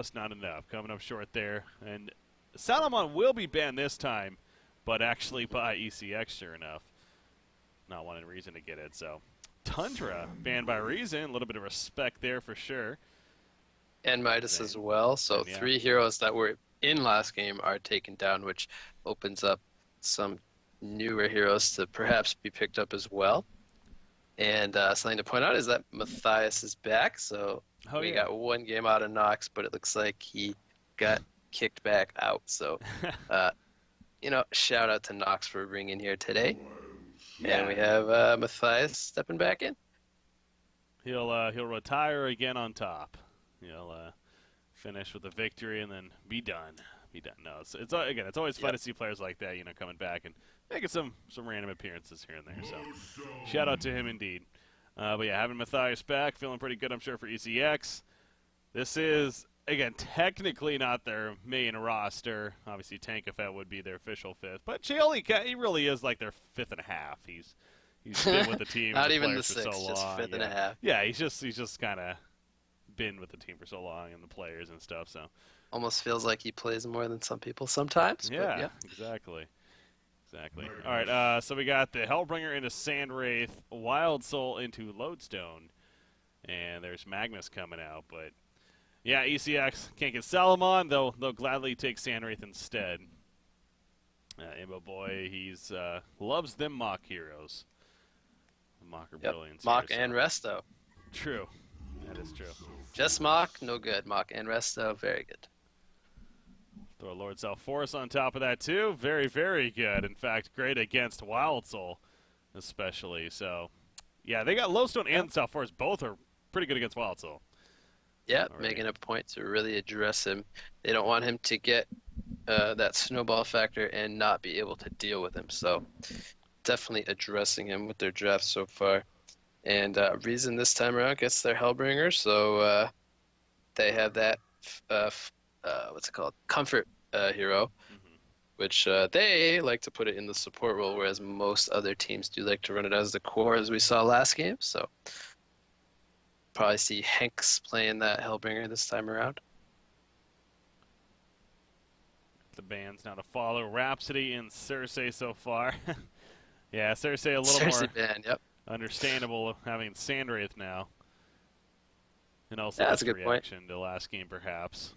Just not enough. Coming up short there. And Salomon will be banned this time, but actually by ECX, sure enough. Not wanting Reason to get it, so. Tundra banned by Reason. A little bit of respect there for sure. And Midas as well. So Yeah. 3 heroes that were in last game are taken down, which opens up some newer heroes to perhaps be picked up as well. And something to point out is that Matthias is back. So we got 1 game out of Nox, but it looks like he got kicked back out. So, shout out to Nox for bringing here today. Yeah. And we have Matthias stepping back in. He'll retire again on top. He'll finish with a victory and then be done. No, it's always fun to see players like that, coming back and making some random appearances here and there. So shout out to him indeed. But yeah, having Matthias back, feeling pretty good, I'm sure, for ECX. This is, again, technically not their main roster. Obviously, Tankafet would be their official 5th, but he really is like their 5th and a half. He's been with the team, not even the 6th, so just 5th and a half. Yeah, he's just kind of been with the team for so long and the players and stuff. So almost feels like he plays more than some people sometimes. Yeah, exactly. All right, so we got the Hellbringer into Sandwraith, Wild Soul into Lodestone, and there's Magnus coming out. But yeah, ECX can't get Salomon. They'll gladly take Sandwraith instead. Imbo Boy, he's loves them Mock heroes. Mock are brilliant. Mock and Resto. True. That is true. Just Mock, no good. Mock and Resto, very good. Throw Lord Self-Force on top of that, too. Very, very good. In fact, great against Wild Soul, especially. So, yeah, they got Lowstone and Self-Force. Both are pretty good against Wild Soul. Yeah, making a point to really address him. They don't want him to get that snowball factor and not be able to deal with him. So, definitely addressing him with their draft so far. And Reason this time around gets their Hellbringer, so they have that, what's it called, Comfort hero, which they like to put it in the support role, whereas most other teams do like to run it as the core, as we saw last game. So probably see Hanks playing that Hellbringer this time around. The bands now to follow Rhapsody and Cersei so far. Yeah, Cersei a little more band, understandable having Sandwraith now. And also that's a good reaction to last game, perhaps.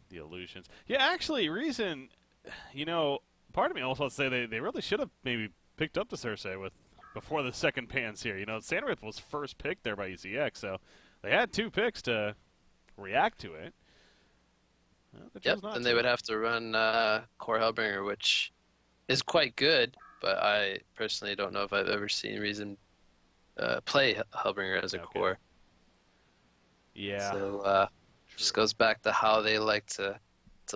The illusions. Yeah, actually, Reason, part of me also wants to say they really should have maybe picked up the Cersei before the second pans here. Sandwraith was first picked there by ECX, so they had 2 picks to react to it. Then they would have to run Core Hellbringer, which is quite good, but I personally don't know if I've ever seen Reason play Hellbringer as a core. Yeah. So just goes back to how they like to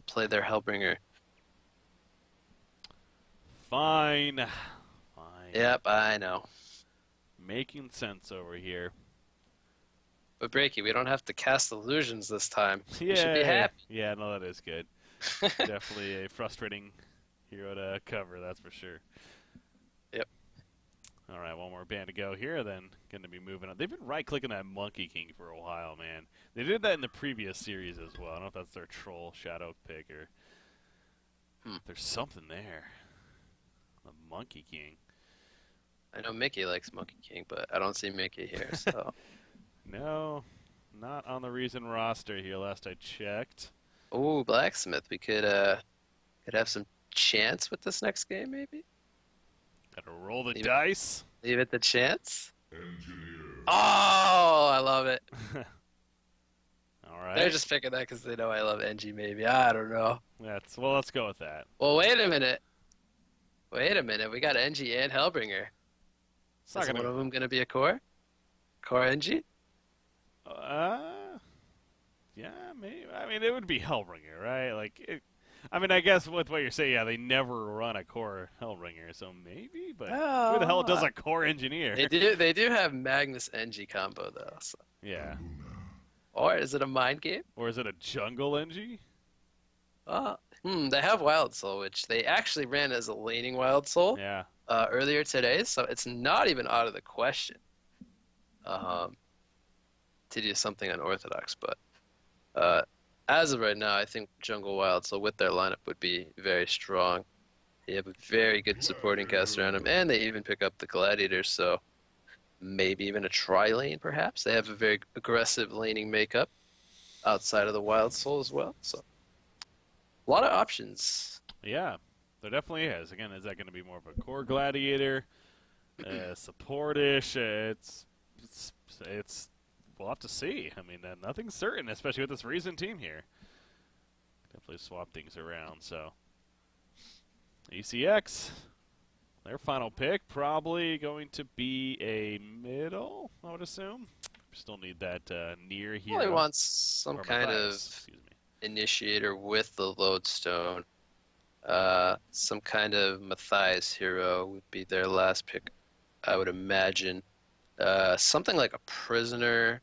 play their Hellbringer. Fine. Yep, I know. Making sense over here. But Breaky, we don't have to cast illusions this time. Yeah. We should be happy. Yeah, no, that is good. Definitely a frustrating hero to cover, that's for sure. Yep. All right, one more band to go here, then going to be moving on. They've been right-clicking that Monkey King for a while, man. They did that in the previous series as well. I don't know if that's their troll shadow pick or there's something there. The Monkey King. I know Mickey likes Monkey King, but I don't see Mickey here, so... No, not on the Reason roster here, last I checked. Oh, Blacksmith. We could have some chance with this next game, maybe? Gotta roll the dice. Leave it to chance. Oh, I love it. All right. They're just picking that because they know I love NG, maybe. I don't know. Well, let's go with that. Well, wait a minute. We got NG and Hellbringer. Is one of them going to be a core? Core NG? Yeah, maybe. I mean, it would be Hellbringer, right? I guess with what you're saying, yeah, they never run a core Hellbringer, so maybe. But who the hell does a core engineer? They do have Magnus NG combo though. So. Yeah. Or is it a mind game? Or is it a jungle NG? They have Wild Soul, which they actually ran as a laning Wild Soul. Yeah. Earlier today, so it's not even out of the question. To do something unorthodox, but Uh, as of right now, I think Jungle Wild, so with their lineup, would be very strong. They have a very good supporting cast around them, and they even pick up the Gladiators, so maybe even a tri-lane, perhaps. They have a very aggressive laning makeup outside of the Wild Soul as well, so a lot of options. Yeah, there definitely is. Again, is that going to be more of a core gladiator, supportish? It's we'll have to see. I mean, nothing's certain, especially with this recent team here. Definitely swap things around. So, ECX, their final pick probably going to be a middle, I would assume. Still need that near hero. Probably wants some or kind Matthias, of excuse me. initiator with the lodestone. Some kind of Matthias hero would be their last pick, I would imagine. Something like a prisoner,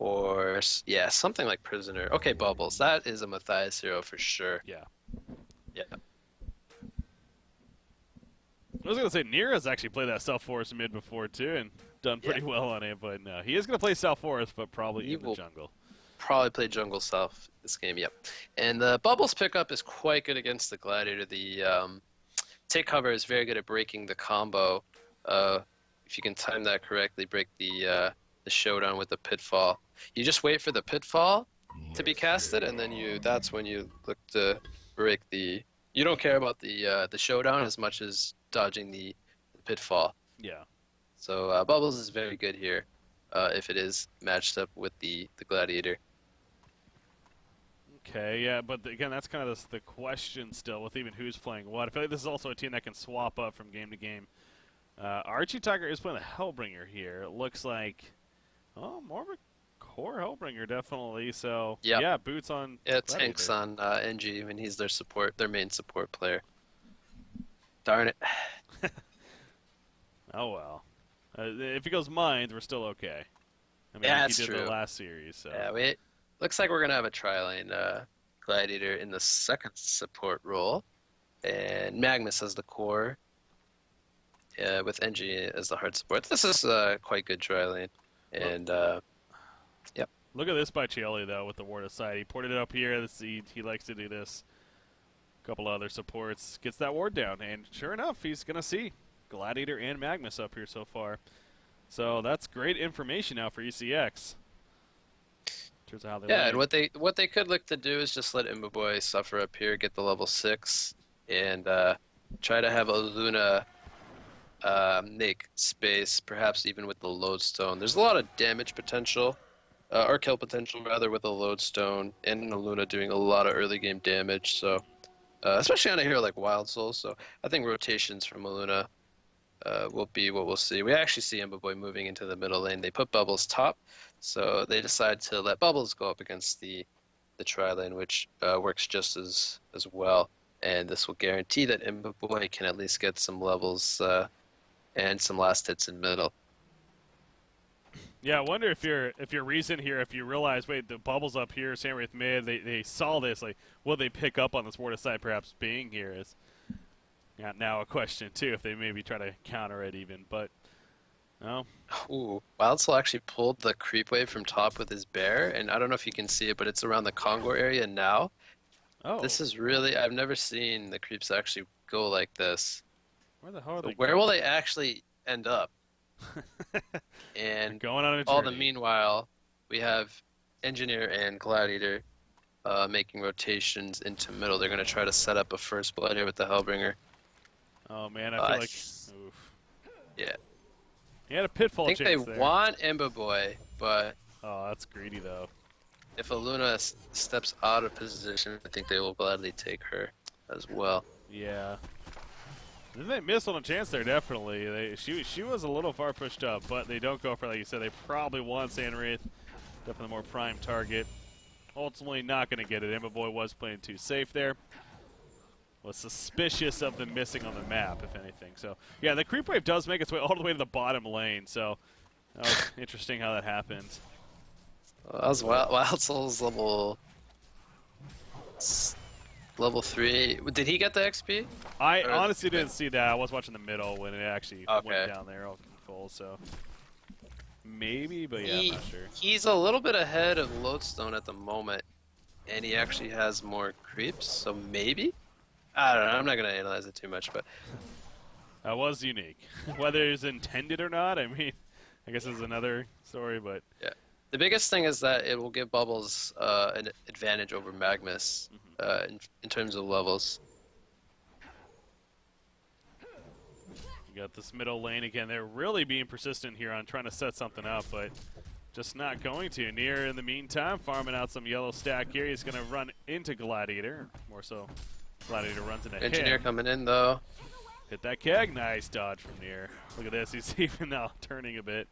or yeah, something like prisoner. Okay, Bubbles. That is a Matthias hero for sure. Yeah. Yeah. I was going to say, Nira's actually played that South Forest mid before, too, and done pretty well on it. But no, he is going to play South Forest, but probably in the jungle. Probably play jungle South this game, yep. And the Bubbles pickup is quite good against the Gladiator. The take cover is very good at breaking the combo. If you can time that correctly, break the showdown with the pitfall. You just wait for the pitfall to be casted, and then that's when you look to break the. You don't care about the showdown as much as dodging the pitfall. Yeah. So Bubbles is very good here, if it is matched up with the Gladiator. Okay, yeah, but again, that's kind of the question still with even who's playing what. I feel like this is also a team that can swap up from game to game. Archie Tiger is playing the Hellbringer here. It looks like, more of a core Hellbringer, definitely. So, yeah, boots on. Yeah, tanks on NG, and he's their main support player. Darn it. Oh, well. If he goes mines, we're still okay. I mean, yeah, he did true. the last series. So. Yeah, looks like we're going to have a tri-lane Gladiator in the second support role. And Magnus as the core, with NG as the hard support. This is quite good tri-lane. And, yep. Look at this by Chioli, though, with the ward aside. He ported it up here. He likes to do this. A couple other supports. Gets that ward down. And sure enough, he's going to see Gladiator and Magnus up here so far. So that's great information now for ECX. In terms of how they and what they could look to do is just let Imbaboy suffer up here, get the level 6, and try to have a Luna make space, perhaps even with the lodestone. There's a lot of damage potential, or kill potential rather, with a lodestone and a Luna doing a lot of early game damage. So, especially on a hero like Wild Soul. So I think rotations from Luna will be what we'll see. We actually see Imbaboy moving into the middle lane. They put Bubbles top, so they decide to let Bubbles go up against the tri-lane, which works just as well. And this will guarantee that Imbaboy can at least get some levels and some last hits in middle. Yeah, I wonder if your reason here, if you realize, wait, the Bubbles up here, Samwraith mid, they saw this, like, will they pick up on this ward aside perhaps being here is now a question, too, if they maybe try to counter it even, but, no. Ooh, Wild Soul actually pulled the creep wave from top with his bear, and I don't know if you can see it, but it's around the Congo area now. Oh. This is really, I've never seen the creeps actually go like this. Where the hell are they Where will they actually end up? And going on a all journey. the meanwhile, we have Engineer and Gladiator making rotations into middle. They're going to try to set up a first blood here with the Hellbringer. Oh, man, I feel like... Oof. Yeah. He had a pitfall chance there. I think they want Imbaboy, but... Oh, that's greedy, though. If Aluna steps out of position, I think they will gladly take her as well. Yeah. Then they miss on a chance there, definitely. She was a little far pushed up, but they don't go for, like you said, they probably want Sandwraith. Definitely more prime target. Ultimately not going to get it. Imbaboy was playing too safe there. Was suspicious of them missing on the map, if anything. So, yeah, the creep wave does make its way all the way to the bottom lane, so that was interesting how that happened. Well, that was Wild Soul's level 3. Did he get the XP? I honestly didn't see that. I was watching the middle when it actually went down there all full, so maybe, but yeah, I'm not sure. He's a little bit ahead of Lodestone at the moment. and he actually has more creeps, so maybe? I don't know, I'm not going to analyze it too much, but... That was unique. Whether it's intended or not, I mean, I guess it's another story, but... Yeah. The biggest thing is that it will give Bubbles an advantage over Magnus in terms of levels. You got this middle lane again. They're really being persistent here on trying to set something up, but just not going to. Near, in the meantime, farming out some yellow stack here. He's going to run into Gladiator. More so, Gladiator runs into Engineer him. coming in, though. Hit that keg. Nice dodge from Near. Look at this. He's even now turning a bit.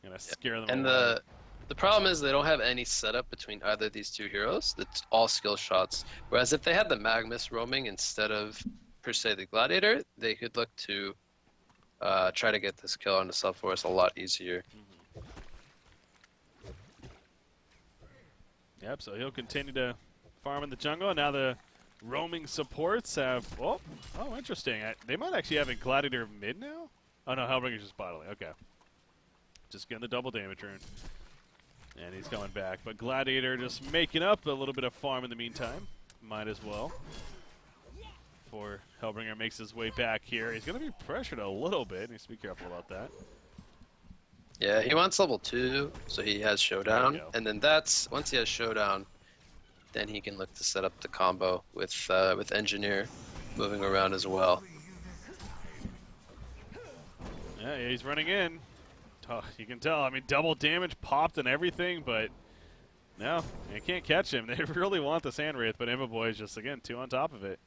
Gonna scare them and away. the problem is they don't have any setup between either of these two heroes. It's all skill shots. Whereas if they had the Magnus roaming instead of, per se, the Gladiator, they could look to try to get this kill on the Subforce a lot easier. Yep, so he'll continue to farm in the jungle. Now the roaming supports have... Oh, interesting. They might actually have a Gladiator mid now? Oh, no, Hellbringer's just bottling. Okay. Just getting the double damage rune. And he's coming back. But Gladiator just making up a little bit of farm in the meantime. Might as well. Before Hellbringer makes his way back here. He's going to be pressured a little bit. He needs to be careful about that. Yeah, he wants level 2, so he has Showdown. And then once he has Showdown, then he can look to set up the combo with Engineer moving around as well. Yeah, he's running in. Oh, you can tell. I mean, double damage popped and everything, but no, you can't catch him. They really want the Sand Wraith, but Imba Boy's just, again, 2 on top of it.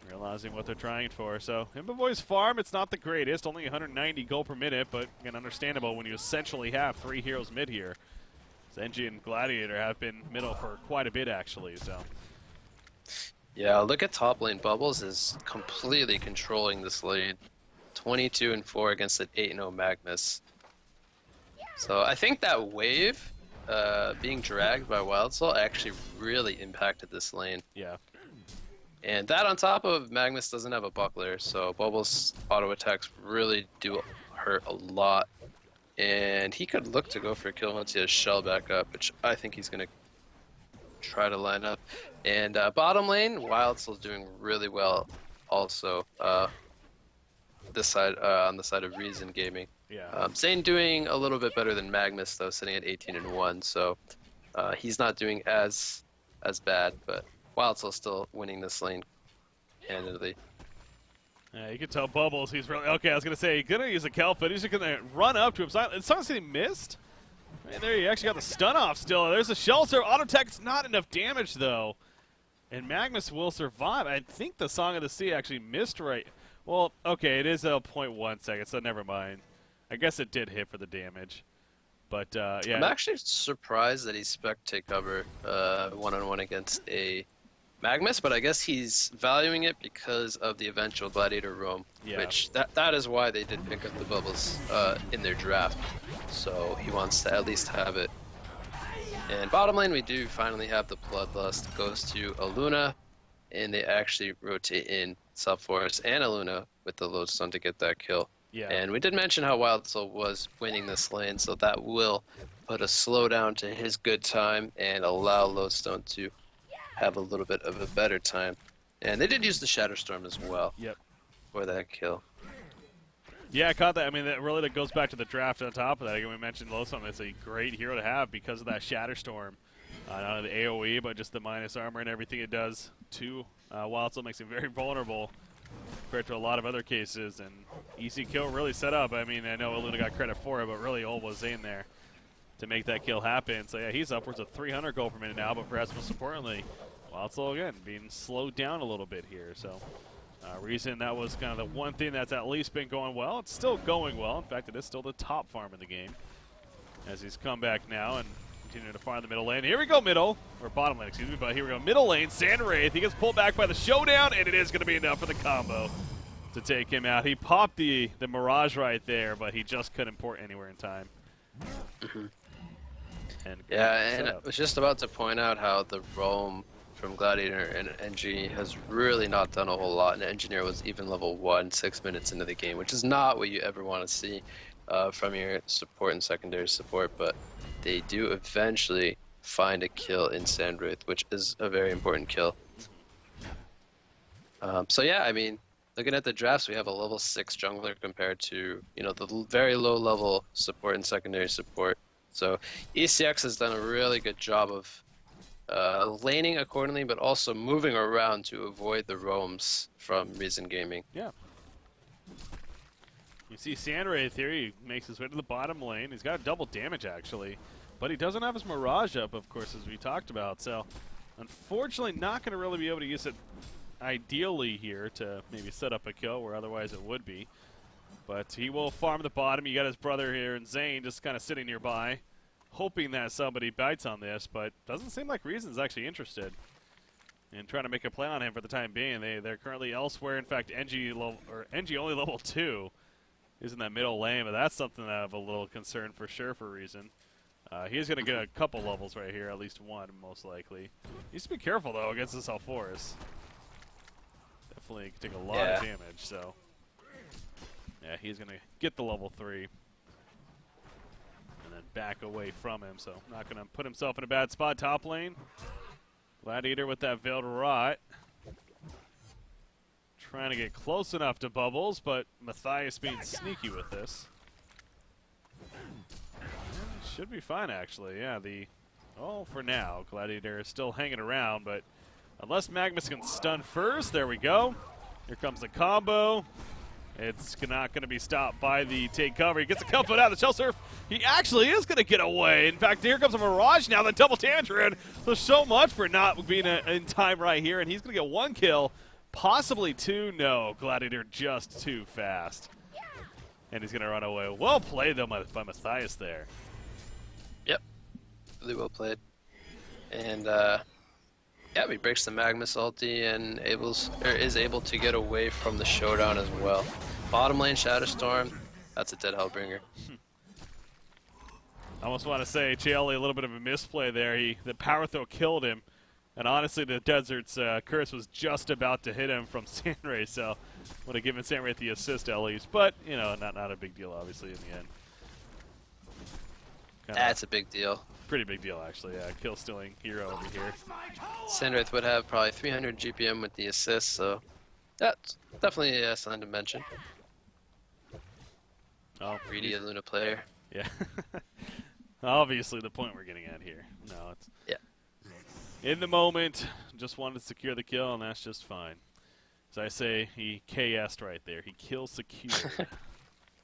Realizing what they're trying for. So, Imba Boy's farm, it's not the greatest, only 190 gold per minute, but again, understandable when you essentially have 3 heroes mid here. Zenji and Gladiator have been middle for quite a bit, actually, so. Yeah, look at top lane. Bubbles is completely controlling this lane. 22-4 against an 8-0 Magnus. So I think that wave being dragged by Wild Soul actually really impacted this lane. Yeah. And that on top of Magnus doesn't have a buckler, so Bubbles' auto attacks really do hurt a lot. And he could look to go for a kill once he has Shell back up, which I think he's going to try to line up. And bottom lane, Wild Soul's doing really well also. This side on the side of Reason Gaming. Yeah. Zane doing a little bit better than Magnus though, sitting at 18-1, so he's not doing as bad, but Wild Soul's still winning this lane handedly. Yeah, you can tell Bubbles, he's really... Okay, I was going to say, he's going to use a Kelp, but he's just going to run up to him. It's not he missed. And there, he actually got the stun off still. There's a Shell Serve. Auto Tech, it's not enough damage, though. And Magnus will survive. I think the Song of the Sea actually missed right... Well, okay, it is a 0.1 second, so never mind. I guess it did hit for the damage. But, yeah. I'm actually surprised that he spec take cover one-on-one against a Magnus, but I guess he's valuing it because of the eventual Gladiator roam, which that is why they did pick up the Bubbles in their draft. So he wants to at least have it. And bottom lane, we do finally have the Bloodlust. Goes to Aluna, and they actually rotate in Subforce and Aluna with the Lodestone to get that kill. Yeah. And we did mention how Wild Soul was winning this lane, so that will put a slowdown to his good time and allow Lodestone to have a little bit of a better time. And they did use the Shatterstorm as well for that kill. Yeah, I caught that. I mean, that goes back to the draft on top of that. Again, we mentioned Lodestone. It's a great hero to have because of that Shatterstorm. Not only the AoE, but just the minus armor and everything it does to Wild Soul makes him very vulnerable compared to a lot of other cases. And easy kill really set up. I mean, I know Aluna got credit for it, but really all was Zane there to make that kill happen. So yeah, he's upwards of 300 gold per minute now, but perhaps most importantly, Wild Soul again being slowed down a little bit here. So Reason, that was kind of the one thing that's at least been going well. It's still going well. In fact, it is still the top farm in the game as he's come back now and continuing to farm the middle lane. Here we go, middle, or bottom lane, excuse me, but here we go. Middle lane, Sand Wraith. He gets pulled back by the Showdown, and it is going to be enough for the combo to take him out. He popped the Mirage right there, but he just couldn't port anywhere in time. And I was just about to point out how the roam from Gladiator and NG has really not done a whole lot, and Engineer was even level 1 6 minutes into the game, which is not what you ever want to see from your support and secondary support, but they do eventually find a kill in Sandwraith, which is a very important kill. So yeah, I mean, looking at the drafts, we have a level 6 jungler compared to, you know, the very low level support and secondary support. So ECX has done a really good job of laning accordingly, but also moving around to avoid the roams from Reason Gaming. Yeah. You see Sandwraith here, he makes his way to the bottom lane. He's got double damage, actually. But he doesn't have his Mirage up, of course, as we talked about. So, unfortunately, not going to really be able to use it ideally here to maybe set up a kill, where otherwise it would be. But he will farm the bottom. You got his brother here, and Zane just kind of sitting nearby, hoping that somebody bites on this. But doesn't seem like Reason's actually interested in trying to make a play on him for the time being. They're currently elsewhere. In fact, NG only level 2 is in that middle lane, but that's something that I have a little concern for sure for Reason. He's going to get a couple levels right here, at least one, most likely. He needs to be careful, though, against this Alforus. Definitely can take a lot of damage, so. Yeah, he's going to get the level 3. And then back away from him, so not going to put himself in a bad spot. Top lane. Gladiator with that Veiled Rot. Trying to get close enough to Bubbles, but Matthias being sneaky with this. Should be fine, actually. Yeah, for now, Gladiator is still hanging around, but unless Magnus can stun first, there we go. Here comes the combo. It's not going to be stopped by the take cover. He gets a couple out of the Shell Surf. He actually is going to get away. In fact, here comes a Mirage now, the double Tangerine. So much for not being in time right here, and he's going to get 1 kill, possibly 2. No, Gladiator just too fast. And he's going to run away. Well played, though, by Matthias there. Yep, really well played. And he breaks the Magnus ulti and is able to get away from the showdown as well. Bottom lane Shadow Storm, that's a dead Hellbringer. I almost want to say Chieli, a little bit of a misplay there. The power throw killed him, and honestly, the Desert's curse was just about to hit him from Sandwraith, so would have given Sandwraith the assist at least. But you know, not a big deal, obviously, in the end. That's a big deal. Pretty big deal, actually. Yeah, kill stealing hero over here. Sandwraith would have probably 300 GPM with the assist, so that's definitely something to mention. Oh, greedy Luna player. Yeah. Obviously, the point we're getting at here. No, it's in the moment. Just wanted to secure the kill, and that's just fine. As I say, he KS'd right there. He kill secured.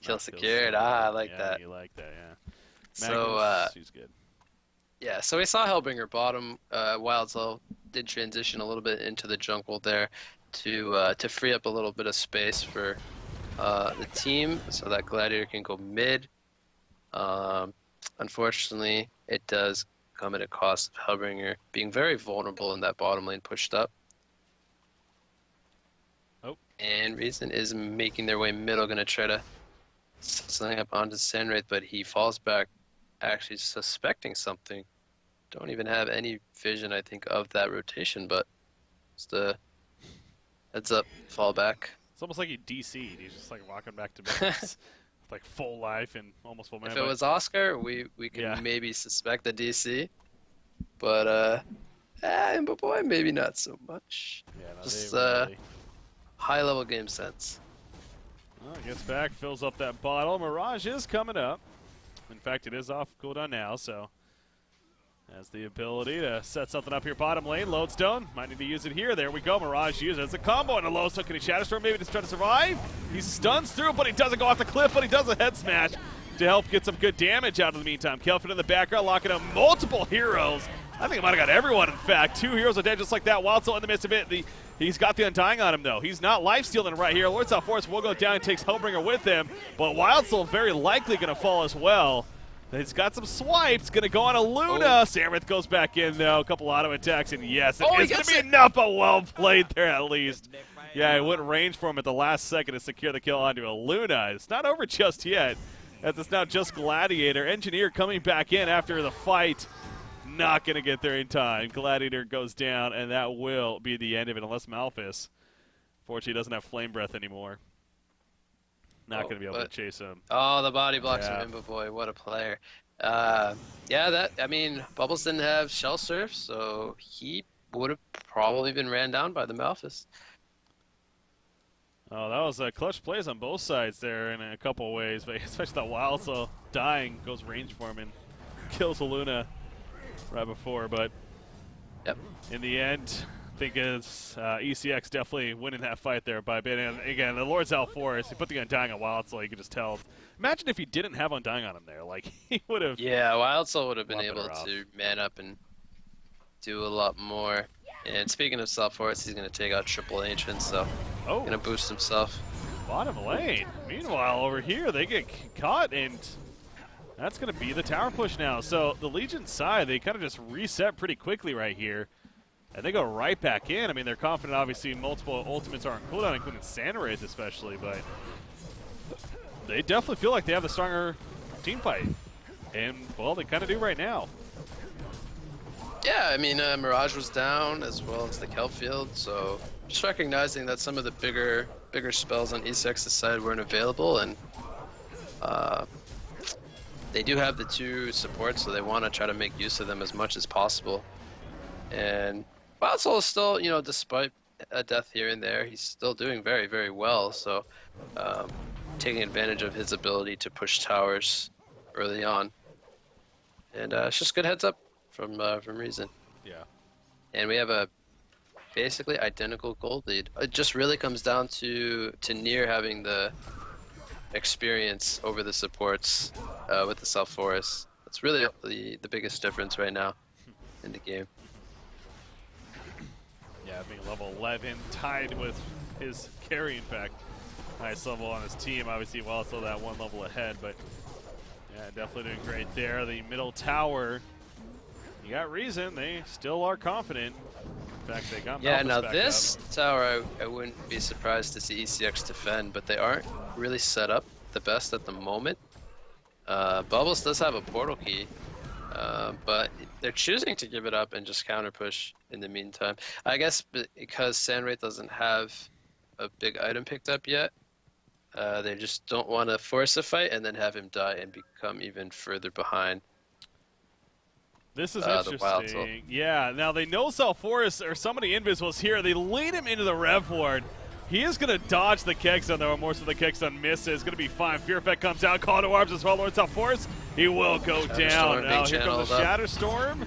Kill secured. I like that. You like that, yeah. So she's good. Yeah, so we saw Hellbringer bottom. Wildsell did transition a little bit into the jungle there to free up a little bit of space for the team so that Gladiator can go mid. Unfortunately, it does come at a cost of Hellbringer being very vulnerable in that bottom lane pushed up. Oh. And Reason is making their way middle, going to try to set something up onto Sandwraith, but he falls back actually suspecting something. Don't even have any vision, I think, of that rotation, but just a heads up, fall back. It's almost like he DC'd. He's just like walking back to base. Like full life and almost full mana. If it was Oscar, we could maybe suspect the DC, but boy, maybe not so much. Yeah, no, just really... high level game sense. Well, gets back, fills up that bottle. Mirage is coming up. In fact, it is off cooldown now, so has the ability to set something up here bottom lane. Lodestone, might need to use it here. There we go. Mirage uses it as a combo and a Lodestone. Can he Shadowstorm maybe to try to survive? He stuns through, but he doesn't go off the cliff, but he does a head smash to help get some good damage out of the meantime. Kelvin in the background locking up multiple heroes. I think he might have got everyone, in fact. 2 heroes are dead just like that. Wildsell in the midst of it. He's got the Undying on him, though. He's not lifestealing right here. Lord Forest will go down and takes Hellbringer with him, but Wildsell very likely going to fall as well. He's got some swipes. Going to go on a Luna. Sandwraith goes back in, though. A couple auto attacks, and yes, it's going to be enough, but well played there at least. Yeah, it went range for him at the last second to secure the kill onto a Luna. It's not over just yet, as it's now just Gladiator. Engineer coming back in after the fight. Not going to get there in time. Gladiator goes down, and that will be the end of it, unless Malphus, fortunately, doesn't have Flame Breath anymore. Not going to be able to chase him. Oh, the body blocks from him, but boy, what a player. Yeah, I mean, Bubbles didn't have Shell Surf, so he would have probably been ran down by the Malphus. Oh, that was clutch plays on both sides there in a couple of ways, but especially that Wild Soul dying goes range for him and kills Luna right before. But yep. In the end, I think it's ECX definitely winning that fight there by a bit. And again, the Lord's Alforus, he put the Undying on Wild Soul, you could just tell. Imagine if he didn't have Undying on him there. Like, he would have. Yeah, Wild Soul would have been able to man up and do a lot more. And speaking of Alforus, he's going to take out Triple Ancient, so going to boost himself. Bottom lane. Meanwhile, over here, they get caught, and that's going to be the tower push now. So the Legion side, they kind of just reset pretty quickly right here. And they go right back in. I mean, they're confident, obviously, multiple ultimates are on cooldown, including Sandwraith especially, but they definitely feel like they have the stronger team fight. And, well, they kind of do right now. Yeah, I mean, Mirage was down as well as the Kelp field, so just recognizing that some of the bigger spells on ECX's side weren't available, and they do have the 2 supports, so they want to try to make use of them as much as possible. And Wild Soul is still, you know, despite a death here and there, he's still doing very, very well, so taking advantage of his ability to push towers early on. And it's just good heads up from Reason. Yeah. And we have a basically identical gold lead. It just really comes down to Nier having the experience over the supports with the Alforus. That's really the biggest difference right now in the game. Yeah, being level 11, tied with his carry, in fact. Nice level on his team. Obviously, well, still that one level ahead, but yeah, definitely doing great there. The middle tower, you got Reason. They still are confident. In fact, they got yeah. Malphus Now back this up. tower, I wouldn't be surprised to see ECX defend, but they aren't really set up the best at the moment. Bubbles does have a portal key, but they're choosing to give it up and just counter push in the meantime. I guess because Sandwraith doesn't have a big item picked up yet, they just don't want to force a fight and then have him die and become even further behind. This is interesting. Yeah, now they know Alforus or somebody invisible is here. They lead him into the Rev Ward. He is going to dodge the Kegstone, though, or more so the Kegstone misses. Going to be fine. Fear Effect comes out. Call to arms as well. Lord Alforus, he will go down. Now here comes the Shatter Storm.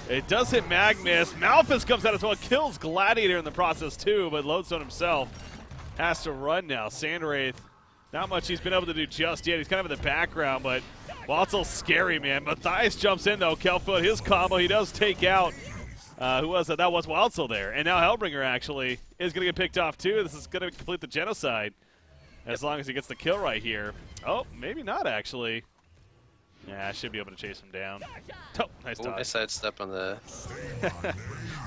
It does hit Magnus. Malphus comes out as well. Kills Gladiator in the process, too, but Lodestone himself has to run now. Sandwraith, not much he's been able to do just yet. He's kind of in the background, but Waltzel's scary, man. Matthias jumps in, though. Kelfoot, his combo, he does take out. Who was that? That was Wildsel there. And now Hellbringer, actually, is going to get picked off, too. This is going to complete the genocide as long as he gets the kill right here. Oh, maybe not, actually. Yeah, I should be able to chase him down. Oh, nice dodge. Nice sidestep on the...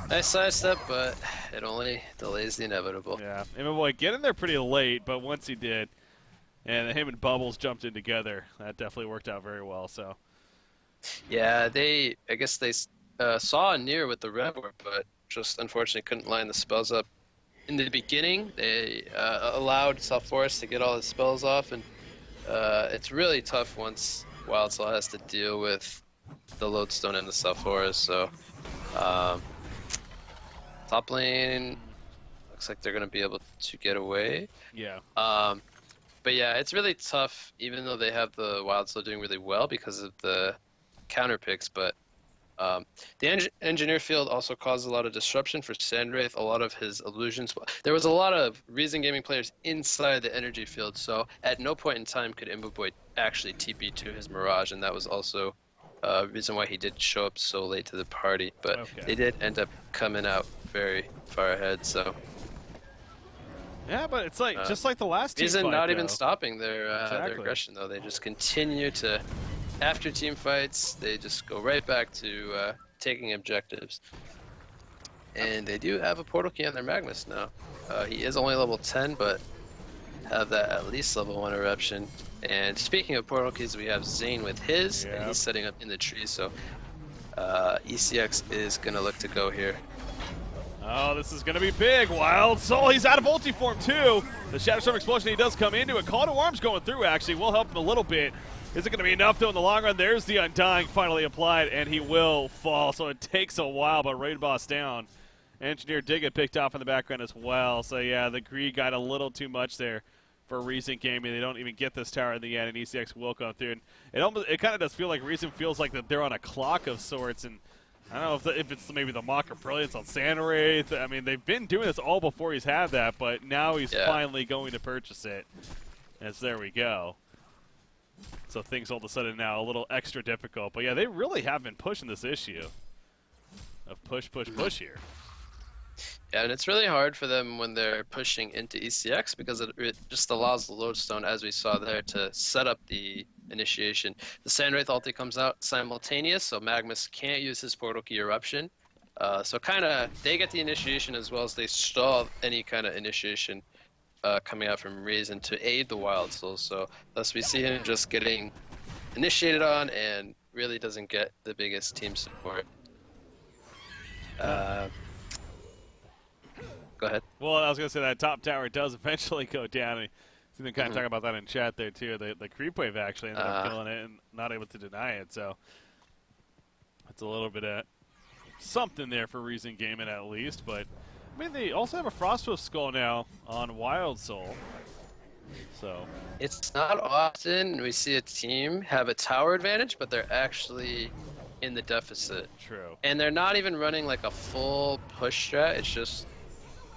nice sidestep, but it only delays the inevitable. Yeah, and my boy, get in there pretty late, but once he did, and him and Bubbles jumped in together, that definitely worked out very well, so. Yeah, I guess they saw Nier with the Rev Ward, but just unfortunately couldn't line the spells up. In the beginning, they allowed Alforus to get all his spells off, and it's really tough once Wildsel has to deal with the Lodestone and the Alforus, so top lane looks like they're going to be able to get away. Yeah. But yeah, it's really tough, even though they have the Wildsel doing really well because of the counter picks, but the engineer field also caused a lot of disruption for Sandwraith. A lot of his illusions. There was a lot of Reason Gaming players inside the energy field, so at no point in time could Imboboy actually TP to his Mirage, and that was also a reason why he did show up so late to the party. But they did end up coming out very far ahead, so. Yeah, but it's like just like the last team Reason fight, not though. even stopping their aggression, though. They just continue to. After team fights, they just go right back to taking objectives. And they do have a portal key on their Magnus now. He is only level 10, but have that at least level 1 eruption. And speaking of portal keys, we have Zane with his, and he's setting up in the tree, so ECX is going to look to go here. Oh, this is going to be big. Wild Soul, he's out of ulti form, too. The Shatter Storm Explosion, he does come into it. Call to Arms going through, actually, will help him a little bit. Is it going to be enough, though, in the long run? There's the Undying finally applied, and he will fall. So it takes a while, but Raid Boss down. Engineer did get picked off in the background as well. So, yeah, the greed got a little too much there for Reason Gaming. They don't even get this tower in the end, and ECX will come through. And it kind of does feel like Reason feels like that they're on a clock of sorts. And I don't know if it's maybe the Mock of Brilliance on Sandwraith. I mean, they've been doing this all before he's had that, but now he's finally going to purchase it. As there we go. So things all of a sudden now a little extra difficult. But, yeah, they really have been pushing this issue of push here. Yeah, and it's really hard for them when they're pushing into ECX because it just allows the Lodestone, as we saw there, to set up the initiation. The Sandwraith ulti comes out simultaneous, so Magnus can't use his Portal Key Eruption. So kind of they get the initiation as well as they stall any kind of initiation coming out from Reason to aid the Wild Souls. So thus we see him just getting initiated on and really doesn't get the biggest team support. Go ahead. Well, I was going to say that top tower does eventually go down. And see them kind of talking about that in chat there, too. The creep wave actually ended up killing it and not able to deny it. So it's a little bit of something there for Reason Gaming at least. But, I mean, they also have a Frostwolf Skull now on Wild Soul. So it's not often we see a team have a tower advantage, but they're actually in the deficit. True. And they're not even running like a full push strat. It's just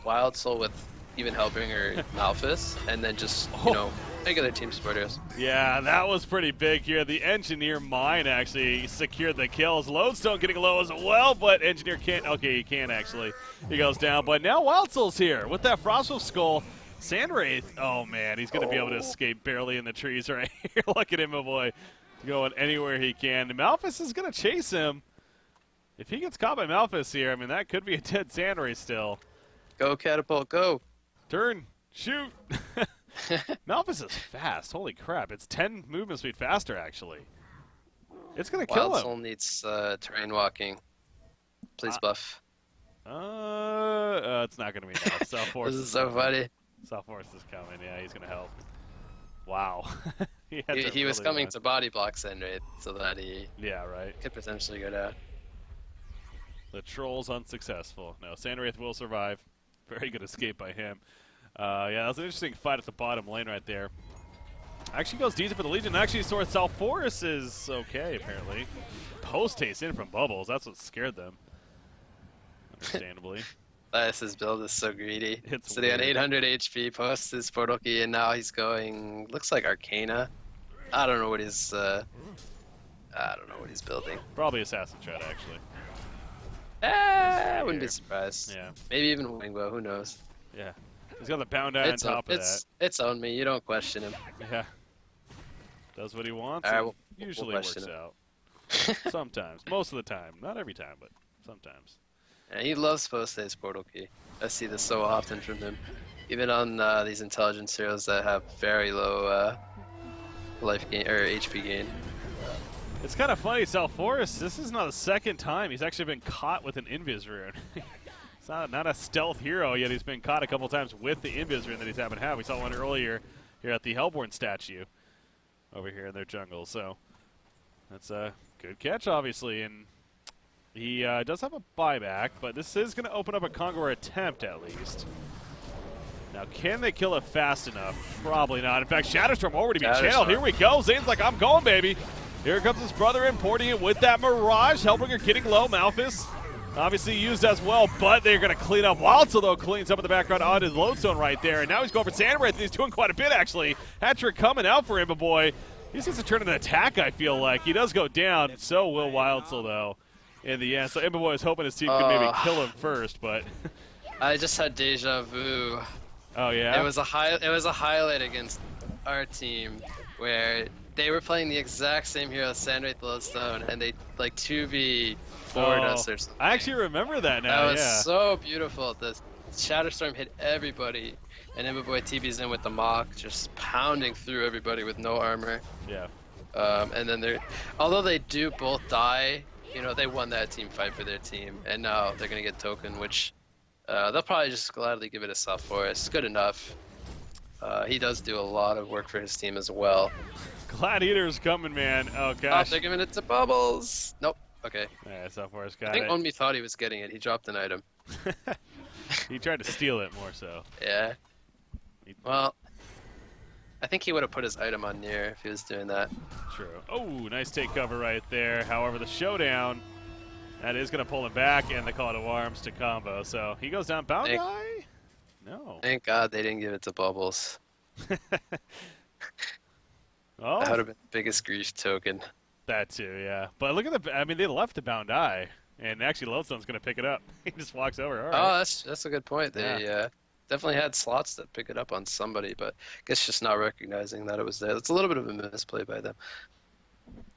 Wild Soul with even Hellbringer Malphus, and then just, you know, regular team supporters. Yeah, that was pretty big here. The Engineer Mine actually secured the kills. Lodestone getting low as well, but Engineer can't. Okay, he can actually. He goes down, but now Wild Soul's here with that Frostwolf Skull. Sandwraith, oh man, he's going to be able to escape barely in the trees right here. Look at him, my boy, going anywhere he can. Malphus is going to chase him. If he gets caught by Malphus here, I mean, that could be a dead Sandwraith still. Go, Catapult, go. Turn, shoot. Malphus is fast. Holy crap. It's 10 movement speed faster, actually. It's going to kill him. Wild Soul needs terrain walking. Please buff. It's not going to be enough. South Force. This is so funny. South Force is coming. Yeah, he's going to help. Wow. he was coming to body block Sandwraith so that he could potentially go down. The Troll's unsuccessful. No, Sandwraith will survive. Very good escape by him. Yeah, that was an interesting fight at the bottom lane right there. Actually goes decent for the Legion. Actually, South Forest is okay, apparently. Post-haste in from Bubbles. That's what scared them. Understandably. His build is so greedy. It's sitting on 800 HP, posts his Portal Key, and now he's going, looks like Arcana. I don't know what he's, building. Probably Assassin Tread, actually. I wouldn't be surprised. Yeah. Maybe even Wingbow, who knows? Yeah. He's got the Bound Down on top of that. It's on me, you don't question him. Yeah. Does what he wants, usually works out. Sometimes. Most of the time. Not every time, but sometimes. And he loves post-haste Portal Key. I see this so often from him. Even on these intelligence heroes that have very low life gain or HP gain. It's kind of funny, South Forest, this is not the second time he's actually been caught with an Invis rune. He's not a stealth hero, yet he's been caught a couple times with the Invis rune that he's happened to have. We saw one earlier here at the Hellborn statue over here in their jungle. So that's a good catch, obviously. And he does have a buyback, but this is going to open up a Conqueror attempt at least. Now, can they kill it fast enough? Probably not. In fact, Shatterstorm already being channeled. Here we go. Zane's like, I'm going, baby. Here comes his brother importing it with that Mirage. Hellbringer getting low. Malphus obviously used as well, but they're going to clean up. Wild Soul, though, cleans up in the background on his Lodestone right there. And now he's going for Sandwraith, and he's doing quite a bit, actually. Hat-trick coming out for him, but boy. He needs to turn an attack, I feel like. He does go down. So will Wild Soul, though, in the end. So Imba was hoping his team could maybe kill him first, but... I just had deja vu. Oh, yeah? It was a highlight against our team where they were playing the exact same hero, Sandwraith Lodestone, and they like 2v4'd us or something. I actually remember that now. That was so beautiful. The Shatterstorm hit everybody, and Imba TB's in with the Mock, just pounding through everybody with no armor. Yeah. And then although they do both die, you know, they won that team fight for their team, and now they're gonna get token, which they'll probably just gladly give it to South Forest. Good enough. He does do a lot of work for his team as well. Gladiator's coming, man. Oh, Oh, gosh. they're giving it to Bubbles. Nope. Okay. Yeah, South Forest I got think it. Onmi thought he was getting it. He dropped an item. He tried to steal it more so. Yeah. Well, I think he would have put his item on near if he was doing that. True. Oh, nice take cover right there. However, the showdown, that is going to pull him back, and the call to arms to combo. So he goes down. Bound guy? No. Thank God they didn't give it to Bubbles. Oh, That would have been the biggest grief token. that too, yeah. But look at the, I mean, they left the bound eye, and actually Lodestone's going to pick it up. He just walks over. All right. Oh, that's a good point. They definitely had slots that pick it up on somebody, but I guess just not recognizing that it was there. It's a little bit of a misplay by them.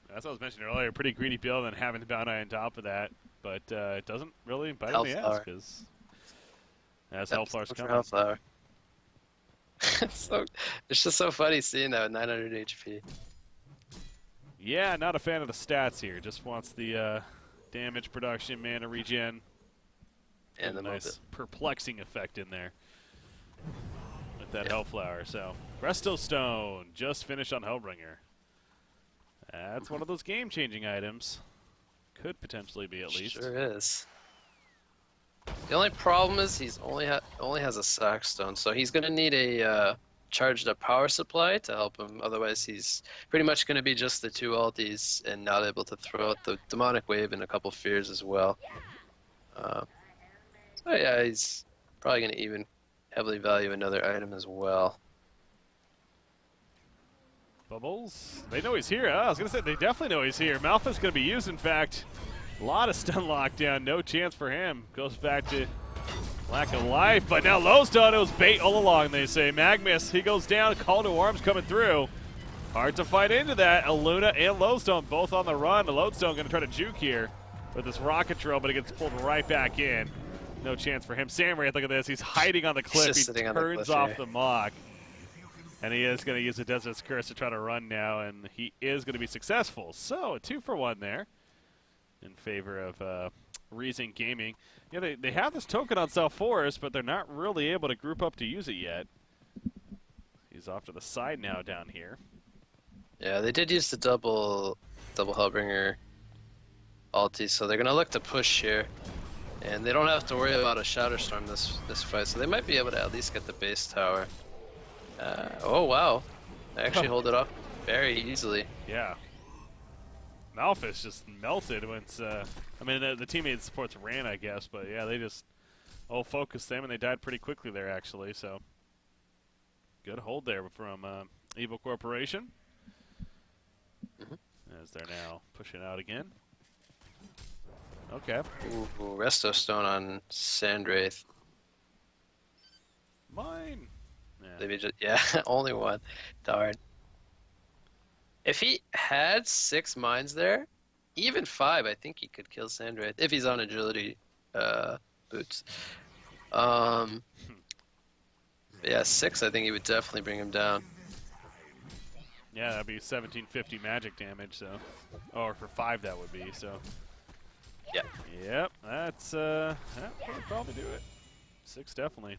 That's what I was mentioning earlier. Pretty greedy build and having the bound eye on top of that, but it doesn't really bite in the ass because as Hellflower's coming. Hellflower. It's just so funny seeing that with 900 HP. Yeah, not a fan of the stats here. Just wants the damage production, mana regen, And the nice perplexing effect in there with that Hellflower. So Resto Stone just finished on Hellbringer. That's one of those game-changing items. Could potentially be at least. Sure is. The only problem is he's only has a Sackstone, so he's gonna need a charged up power supply to help him. Otherwise, he's pretty much gonna be just the two ultis and not able to throw out the demonic wave and a couple fears as well. So yeah, he's probably gonna even heavily value another item as well. Bubbles. They know he's here. I was going to say, they definitely know he's here. Malphite's going to be used, in fact. A lot of stun lockdown. No chance for him. Goes back to lack of life. But now Lodestone, it was bait all along, they say. Magmus, he goes down. Call to arms coming through. Hard to fight into that. Aluna and Lodestone both on the run. Lodestone going to try to juke here with this rocket drill, but he gets pulled right back in. No chance for him. Samurai, look at this. He's hiding on the cliff. He turns off the mock. And he is going to use the Desert's Curse to try to run now, and he is going to be successful. So, a 2-for-1 there in favor of Reason Gaming. Yeah, they have this token on South Forest, but they're not really able to group up to use it yet. He's off to the side now down here. Yeah, they did use the double Hellbringer ulti, so they're going to look to push here. And they don't have to worry about a Shatter Storm this fight, so they might be able to at least get the base tower. Oh wow, they actually hold it off very easily. Yeah. Malphite just melted once, I mean, the teammate supports ran, I guess, but yeah, they just focused them and they died pretty quickly there, actually, so. Good hold there from Evil Corporation. As they're now pushing out again. Okay. Ooh, Resto Stone on Sandwraith. Mine. Maybe just, yeah, only one. Darn. If he had 6 mines there, even 5, I think he could kill Sandwraith if he's on agility boots. Yeah, 6, I think he would definitely bring him down. Yeah, that'd be 1750 magic damage, so. Or for 5 that would be, so. Yeah. Yep, that's, that would probably do it. 6 definitely.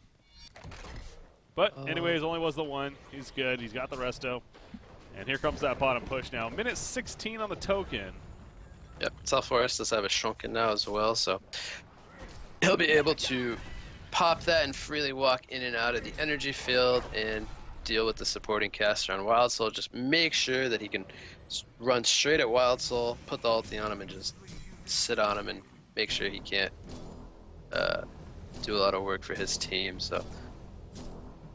But anyways, only was the 1. He's good. He's got the resto. And here comes that bottom push now. Minute 16 on the token. Yep, South Forest does have a Shrunken now as well, so he'll be able to pop that and freely walk in and out of the energy field and deal with the supporting caster on Wild Soul. Just make sure that he can run straight at Wild Soul, put the ulti on him, and just sit on him and make sure he can't do a lot of work for his team. So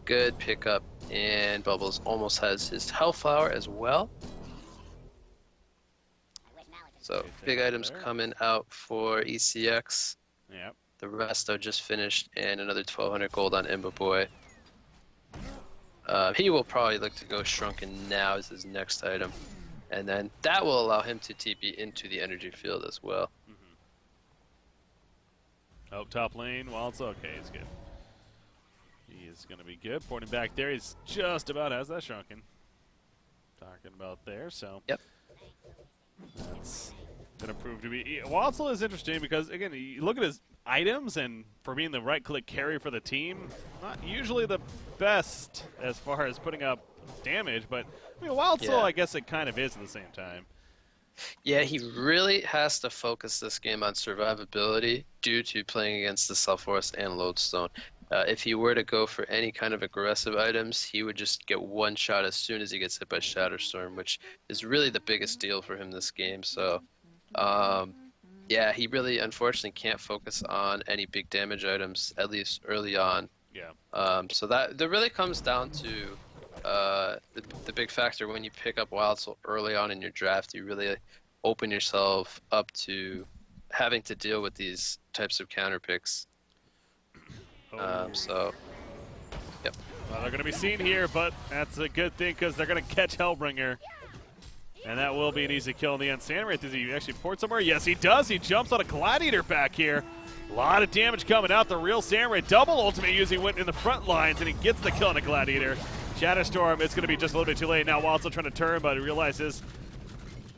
good pickup, and Bubbles almost has his Hellflower as well. So big items coming out for ECX. Yep. The resto just finished, and another 1200 gold on Imba Boy. He will probably look to go Shrunken now as his next item, and then that will allow him to TP into the energy field as well. Oh, top lane. Wild's okay. He's good. He is going to be good. Pointing back there. He's just about has that Shrunken. Talking about there, so. Yep. That's going to prove to be. Wildsoul is interesting because, again, you look at his items, and for being the right-click carry for the team, not usually the best as far as putting up damage, but I mean, Wild Soul, Yeah. I guess it kind of is at the same time. Yeah, he really has to focus this game on survivability due to playing against the Self-Force and Lodestone. If he were to go for any kind of aggressive items, he would just get one shot as soon as he gets hit by Shatterstorm, which is really the biggest deal for him this game. So, um, yeah, he really unfortunately can't focus on any big damage items, at least early on. Yeah. So that really comes down to the big factor when you pick up Wild Soul early on in your draft. You really open yourself up to having to deal with these types of counter picks. Oh. So, yep. Well, they're going to be seen here, but that's a good thing because they're going to catch Hellbringer. And that will be an easy kill in the end. Sandwraith, does he actually port somewhere? Yes, he does. He jumps on a Gladiator back here. A lot of damage coming out. The real Sandwraith double ultimate using went in the front lines, and he gets the kill on a Gladiator. Shatterstorm, it's going to be just a little bit too late now. Wild still trying to turn, but he realizes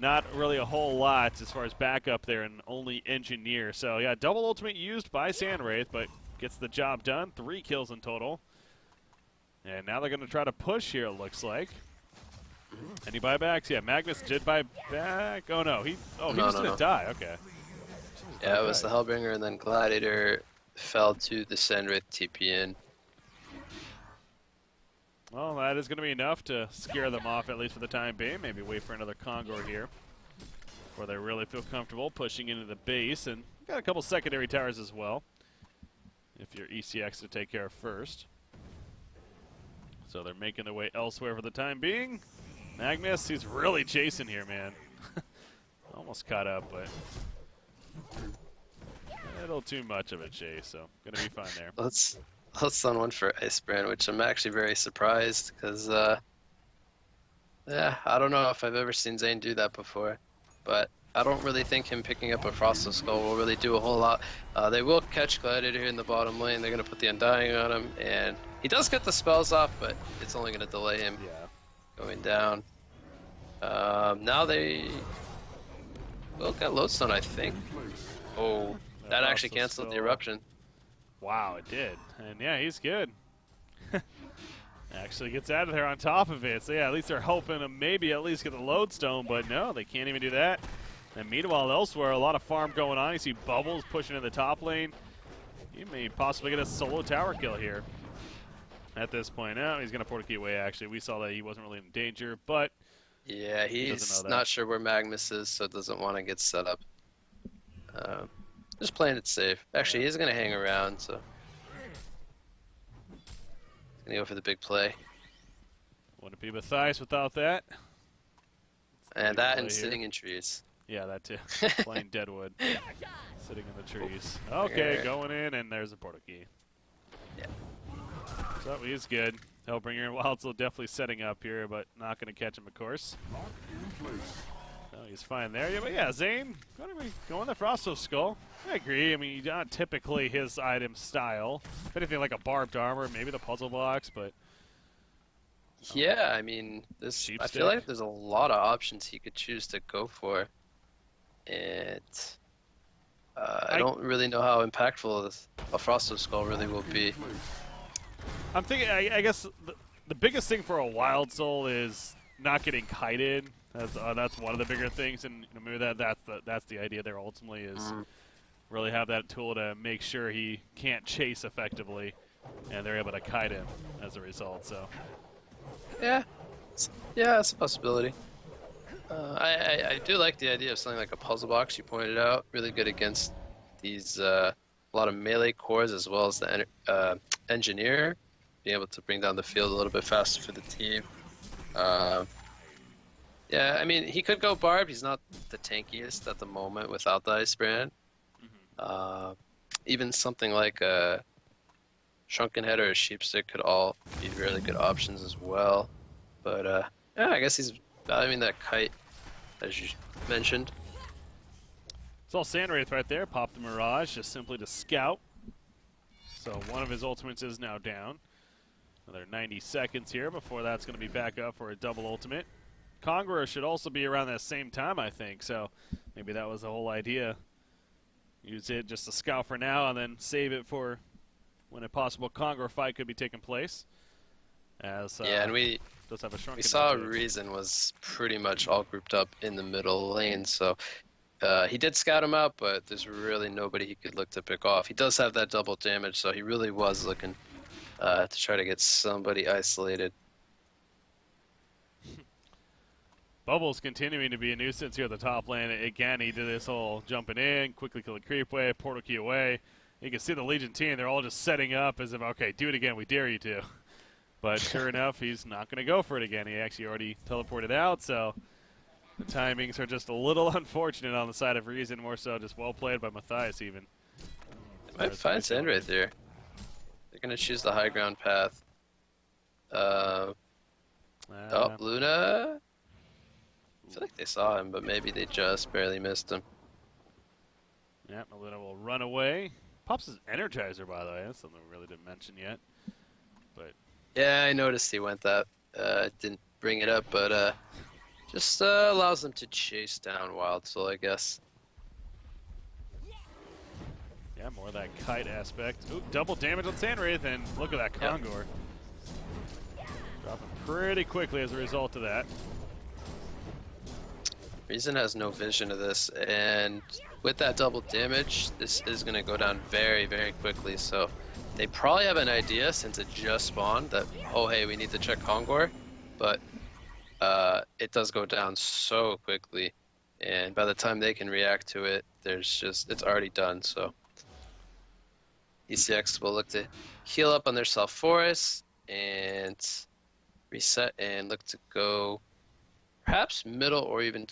not really a whole lot as far as backup there, and only Engineer. So, yeah, double ultimate used by Sandwraith, but gets the job done. 3 kills in total. And now they're going to try to push here, it looks like. Any buybacks? Yeah, Magnus did buy back. Oh, no. He just didn't die. Okay. Yeah, it was the Hellbringer, and then Gladiator fell to the Sandwraith TP in. Well, that is going to be enough to scare them off, at least for the time being. Maybe wait for another Kongor here before they really feel comfortable pushing into the base. And got a couple secondary towers as well, if you're ECX to take care of first. So they're making their way elsewhere for the time being. Magnus, he's really chasing here, man. Almost caught up, but a little too much of a chase, so gonna be fine there. Let's on one for Icebrand, which I'm actually very surprised because, yeah, I don't know if I've ever seen Zane do that before, but I don't really think him picking up a Frostal Skull will really do a whole lot. They will catch Gladiator here in the bottom lane. They're going to put the Undying on him, and he does get the spells off, but it's only going to delay him going down. Now they will get Lodestone, I think. Oh, that actually canceled the Eruption. Wow, it did. And yeah, he's good. Actually gets out of there on top of it. So yeah, at least they're hoping to maybe at least get the Lodestone, but no, they can't even do that. And meanwhile, elsewhere, a lot of farm going on. You see Bubbles pushing in the top lane. He may possibly get a solo tower kill here at this point. Now he's going to port a key away, actually. We saw that he wasn't really in danger, but yeah, he's not sure where Magnus is, so doesn't want to get set up. Just playing it safe. Actually, he's going to hang around, so he's going to go for the big play. Wouldn't be Matthias without that. And that and sitting in trees. Yeah, that too. Playing Deadwood. Sitting in the trees. Okay, going in, and there's a portal key. Yeah. So he's good. Hellbringer and Wildsoul definitely setting up here, but not going to catch him, of course. No, he's fine there. Yeah, but yeah, Zane, going the Frostal Skull. I agree. I mean, not typically his item style. If anything, like a barbed armor, maybe the puzzle box, but yeah, I mean, I feel like there's a lot of options he could choose to go for. And I don't really know how impactful a Frostal Skull really will be. I'm thinking, I guess the biggest thing for a Wild Soul is not getting kited. That's one of the bigger things, and maybe that's the idea there ultimately is really have that tool to make sure he can't chase effectively, and they're able to kite him as a result. So yeah, it's a possibility. I do like the idea of something like a puzzle box you pointed out. Really good against these a lot of melee cores as well as the engineer, being able to bring down the field a little bit faster for the team. Yeah, I mean, he could go Barb. He's not the tankiest at the moment without the Icebrand. Even something like a Shrunken Head or a Sheepstick could all be really good options as well. But yeah, I guess he's valuing that kite, as you mentioned. It's all Sandwraith right there. Pop the Mirage just simply to scout. So one of his ultimates is now down. Another 90 seconds here before that's going to be back up for a double ultimate. Conqueror should also be around that same time, I think. So maybe that was the whole idea. Use it just to scout for now and then save it for when a possible Conqueror fight could be taking place. Yeah, and we does have a shrunken. We saw into it. Reason was pretty much all grouped up in the middle lane, so he did scout him out, but there's really nobody he could look to pick off. He does have that double damage, so he really was looking to try to get somebody isolated. Bubble's continuing to be a nuisance here at the top lane. Again, he did this whole jumping in, quickly kill the creep wave, portal key away. You can see the Legion team, they're all just setting up as if, okay, do it again, we dare you to. But sure enough, he's not going to go for it again. He actually already teleported out, so the timings are just a little unfortunate on the side of Reason, more so just well played by Matthias even. They might find Sand right there. They're going to choose the high ground path. Oh, Luna? I feel like they saw him, but maybe they just barely missed him. Yeah, Luna will run away. Pops his Energizer, by the way. That's something we really didn't mention yet. But yeah, I noticed he went that. Didn't bring it up, but just allows them to chase down Wild Soul, I guess. yeah, more of that kite aspect. Ooh, double damage on Sandwraith, and look at that Kongor. Dropping pretty quickly as a result of that. Reason has no vision of this, and with that double damage, this is going to go down very, very quickly. So they probably have an idea, since it just spawned, that, oh hey, we need to check Kongor, but it does go down so quickly, and by the time they can react to it, it's already done. So ECX will look to heal up on their Self Forest and reset and look to go perhaps middle, or even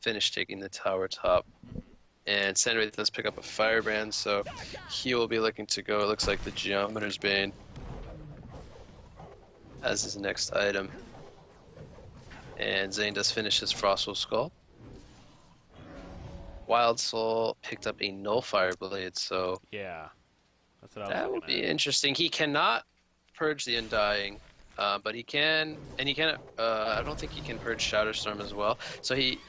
finish taking the tower top. And Sandwraith does pick up a Firebrand, so he will be looking to go, it looks like, the Geometer's Bane as his next item. And Zane does finish his Frostwolf Skull. Wild Soul picked up a Nullfire Blade, so yeah, that's what I was that will looking be at. interesting. He cannot purge the Undying, but he can, and he can, I don't think he can purge Shatterstorm as well. So he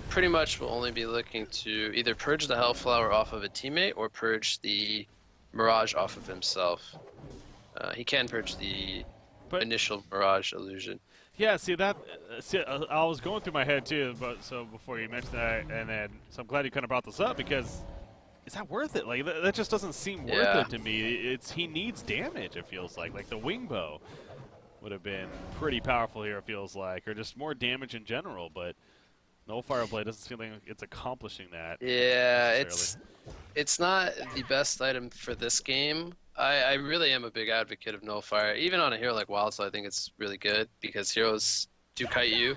pretty much will only be looking to either purge the Hellflower off of a teammate or purge the Mirage off of himself. He can purge the initial Mirage illusion. Yeah, see that. I was going through my head too, but so before you mentioned that, and then so I'm glad you kind of brought this up, because is that worth it? Like that just doesn't seem worth it to me. He needs damage. It feels like the wing bow would have been pretty powerful here. It feels like, or just more damage in general. But no Fireblade doesn't seem like it's accomplishing that. Yeah, it's not the best item for this game. I really am a big advocate of Nullfire. Even on a hero like Wild Soul, I think it's really good, because heroes do kite you,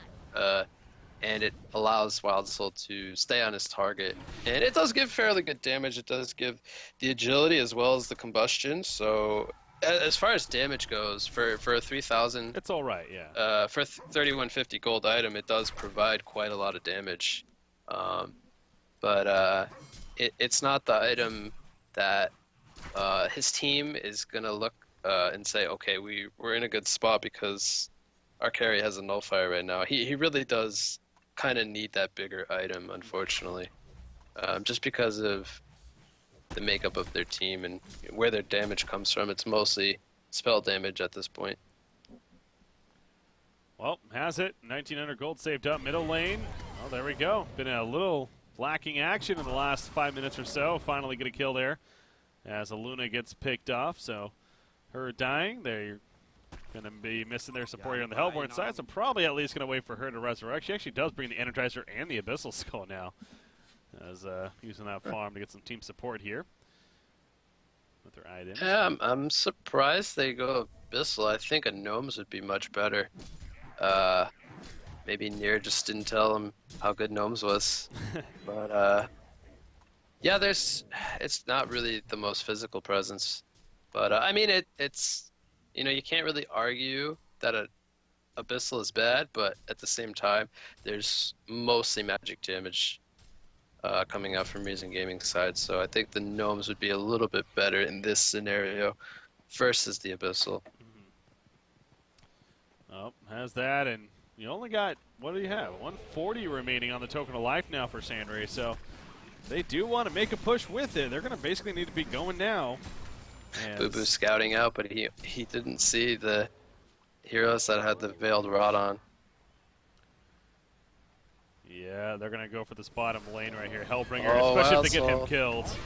and it allows Wild Soul to stay on his target. And it does give fairly good damage. It does give the agility as well as the combustion. So as far as damage goes, for a 3,000... It's all right, yeah. For a 3,150 gold item, it does provide quite a lot of damage. But it's not the item that his team is going to look and say, okay, we're in a good spot because our carry has a Nullfire right now. He really does kind of need that bigger item, unfortunately. Just because of the makeup of their team and where their damage comes from. It's mostly spell damage at this point. Well, has it. 1,900 gold saved up middle lane. Oh, there we go. Been a little lacking action in the last 5 minutes or so. Finally get a kill there as Luna gets picked off. So her dying, they're going to be missing their support here on the Hellborn side. So probably at least going to wait for her to resurrect. She actually does bring the Energizer and the Abyssal Skull now, as using that farm to get some team support here with her items. Yeah, I'm surprised they go Abyssal. I think a Gnomes would be much better. Maybe Nier just didn't tell him how good Gnomes was. But yeah, it's not really the most physical presence. But I mean, it's you can't really argue that a Abyssal is bad, but at the same time, there's mostly magic damage coming out from Reason Gaming's side. So I think the Gnomes would be a little bit better in this scenario versus the Abyssal. Oh, has that, and you only got, what do you have, 140 remaining on the Token of Life now for Sandray, so they do want to make a push with it. They're going to basically need to be going now. Boo Boo scouting out, but he didn't see heroes that had the Veiled Rod on. Yeah, they're going to go for this bottom lane right here. Hellbringer, Oh, especially if Wild they get him Soul. killed.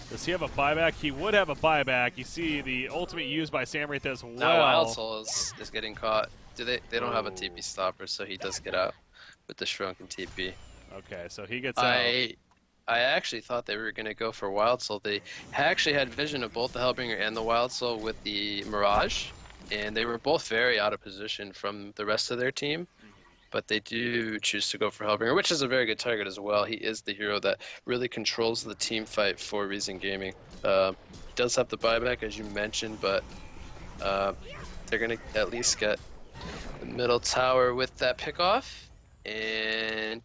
Does he have a buyback? He would have a buyback. You see the ultimate used by Samwraith as well. Now Wild Soul is getting caught. They don't have a TP stopper, so he does get out with the Shrunken TP. Okay, so he gets out. I actually thought they were going to go for Wild Soul. They actually had vision of both the Hellbringer and the Wild Soul with the Mirage, and they were both very out of position from the rest of their team. But they do choose to go for Hellbringer, which is a very good target as well. He is the hero that really controls the team fight for Reason Gaming. He does have the buyback, as you mentioned, but they're going to at least get the middle tower with that pickoff. And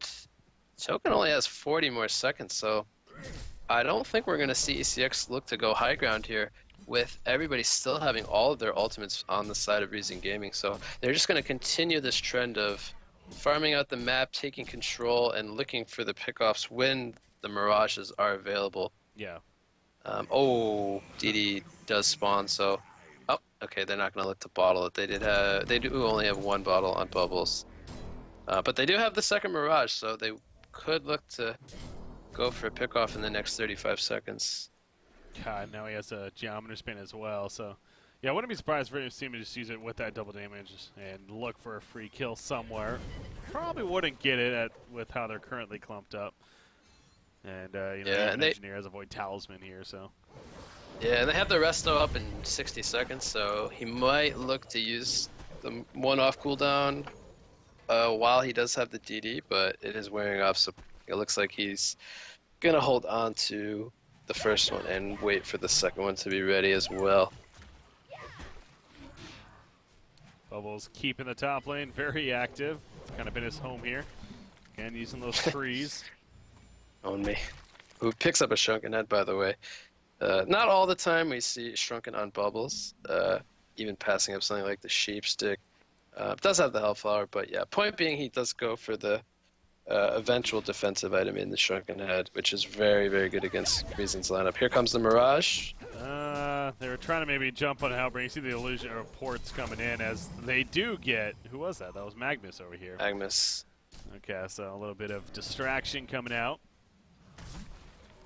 Token only has 40 more seconds, so I don't think we're going to see ECX look to go high ground here with everybody still having all of their ultimates on the side of Reason Gaming. So they're just going to continue this trend of farming out the map, taking control, and looking for the pickoffs when the Mirages are available. Yeah. Oh, DD does spawn, so... Oh, okay, they're not going to look to bottle it. They do only have one bottle on Bubbles. But they do have the second Mirage, so they could look to go for a pickoff in the next 35 seconds. God, now he has a Geometer Spin as well, so... Yeah, I wouldn't be surprised for him to just use it with that double damage and look for a free kill somewhere. Probably wouldn't get it with how they're currently clumped up. And, you know, Yeah, Engineer has a Void Talisman here, so... Yeah, and they have the resto up in 60 seconds, so he might look to use the one-off cooldown while he does have the DD, but it is wearing off, so it looks like he's gonna hold on to the first one and wait for the second one to be ready as well. Bubbles keeping the top lane, very active. Kind of been his home here. Again, using those trees. Own me. Who picks up a Shrunken Head, by the way. Not all the time we see Shrunken on Bubbles, even passing up something like the Sheep Stick. Does have the Hellflower, but yeah, point being he does go for the eventual defensive item in the Shrunken Head, which is very, very good against Reason's lineup. Here comes the Mirage. They were trying to maybe jump on Hellbringer. You see the illusion or reports coming in as they do get... Who was that? That was Magnus over here. Magnus. Okay, so a little bit of distraction coming out.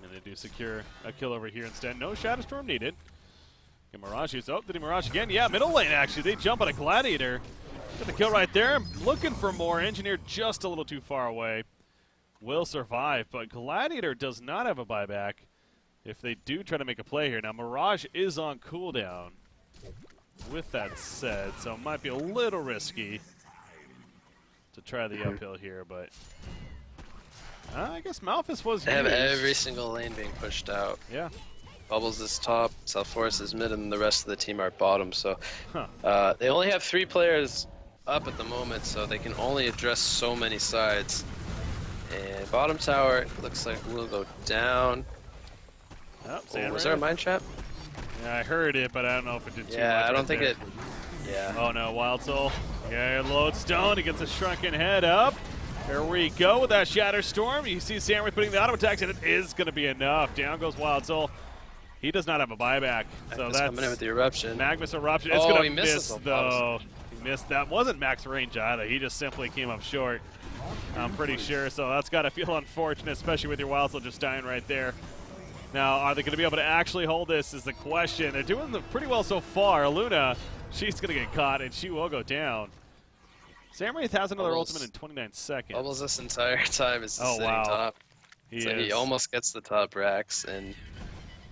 And they do secure a kill over here instead. No Shadow Storm needed. And Mirage shoots. Oh, did he Mirage again? Yeah, middle lane actually. They jump on a Gladiator. Got the kill right there. Looking for more. Engineer just a little too far away. Will survive, but Gladiator does not have a buyback if they do try to make a play here. Now, Mirage is on cooldown. With that said, so it might be a little risky to try the uphill here, but I guess Malphus was They have used. every single lane being pushed out. Yeah. Bubbles is top, South Forest is mid, and the rest of the team are bottom. So Huh. they only have 3 players up at the moment, so they can only address so many sides. And bottom tower looks like will go down. Oh, Oh, was there a mine trap? Yeah, I heard it, but I don't know if it did too much. Yeah, I don't right think there. it. Yeah. Oh no, Wild Soul. Yeah, Lodestone. He gets a Shrunken Head up. Here we go with that Shatter Storm. You see Samwraith putting the auto attacks, and it is going to be enough. Down goes Wild Soul. He does not have a buyback, so Magnus that's coming in with the eruption. Magnus Eruption. It's Oh, going he to misses miss, the though. He missed that. Wasn't max range either. He just simply came up short. I'm pretty sure, so that's got to feel unfortunate, especially with your Wild Soul just dying right there. Now, are they going to be able to actually hold this is the question. They're doing pretty well so far. Luna, she's going to get caught, and she will go down. Samwraith has another ultimate in 29 seconds. Bubbles this entire time is sitting top. He almost gets the top racks, and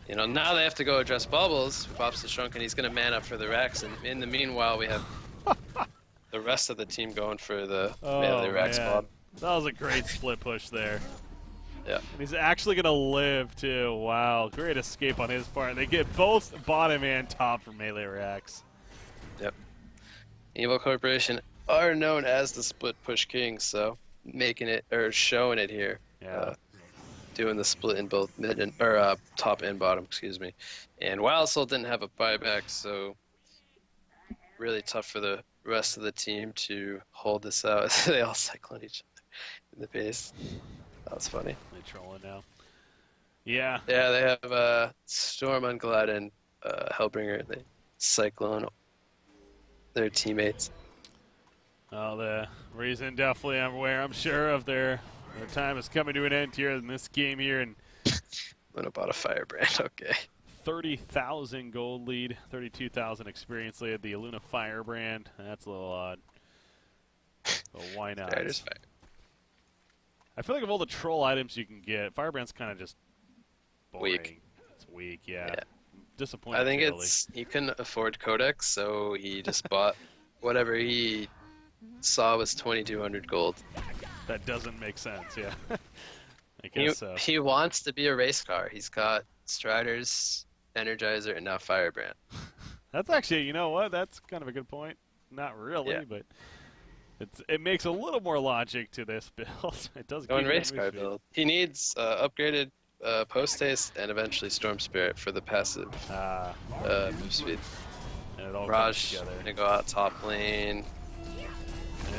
you know now they have to go address Bubbles. Pops the Shrunken, he's going to man up for the racks, and in the meanwhile we have the rest of the team going for the melee racks. Bob. That was a great split push there. Yeah. And he's actually going to live, too. Wow. Great escape on his part. They get both bottom and top for melee racks. Yep. Evil Corporation are known as the split push kings, so making it, or showing it here. Yeah. Doing the split in both mid and, or top and bottom, excuse me. And Wild Soul didn't have a buyback, so really tough for the rest of the team to hold this out. They all cyclone each other in the base. That was funny. They trolling now. Yeah. Yeah, they have Storm, Unglad, and Hellbringer. They cyclone their teammates. Well, the reason definitely I'm aware, I'm sure, of their time is coming to an end here in this game here, and Luna bought a firebrand. Okay. 30,000 gold lead, 32,000 experience lead. The Luna Firebrand. That's a little odd. But why not? I feel like of all the troll items you can get, Firebrand's kind of just boring. Weak. It's weak, yeah. Disappointing. I think he couldn't afford Codex, so he just bought whatever he saw was 2,200 gold. That doesn't make sense, yeah. I guess so. He wants to be a race car. He's got Striders, Energizer, and now Firebrand. That's actually, you know what? That's kind of a good point. Not really, but it makes a little more logic to this build. It does. Going race car build. He needs upgraded post haste and eventually Storm Spirit for the passive move speed. And it all Raj comes together. Gonna go out top lane.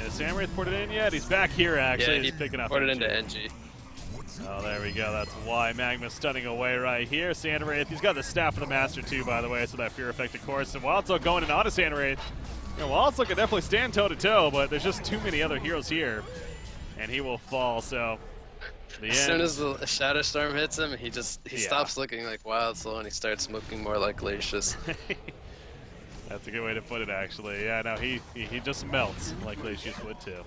Is Samwraith ported in yet? He's back here actually. Yeah, he's picking up. Ported into NG. Oh, there we go. That's why Magma's stunning away right here. Sandwraith, he's got the staff of the Master too, by the way, so that fear effect, of course. And Wildsoul going in onto Sandwraith. You know, Wildsoul can definitely stand toe-to-toe, but there's just too many other heroes here. And he will fall, so... As soon as the Shadow Storm hits him, he stops looking like Wildsoul and he starts looking more like Glacius. That's a good way to put it, actually. Yeah, no, he just melts like Glacius would too.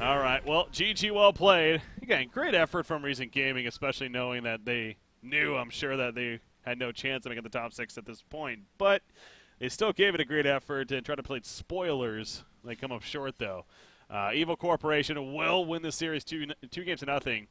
All right, well, GG, well played. Again, great effort from Recent Gaming, especially knowing that they knew, I'm sure, that they had no chance of making the top 6 at this point. But they still gave it a great effort and tried to play spoilers. They come up short, though. Evil Corporation will win this series 2-0.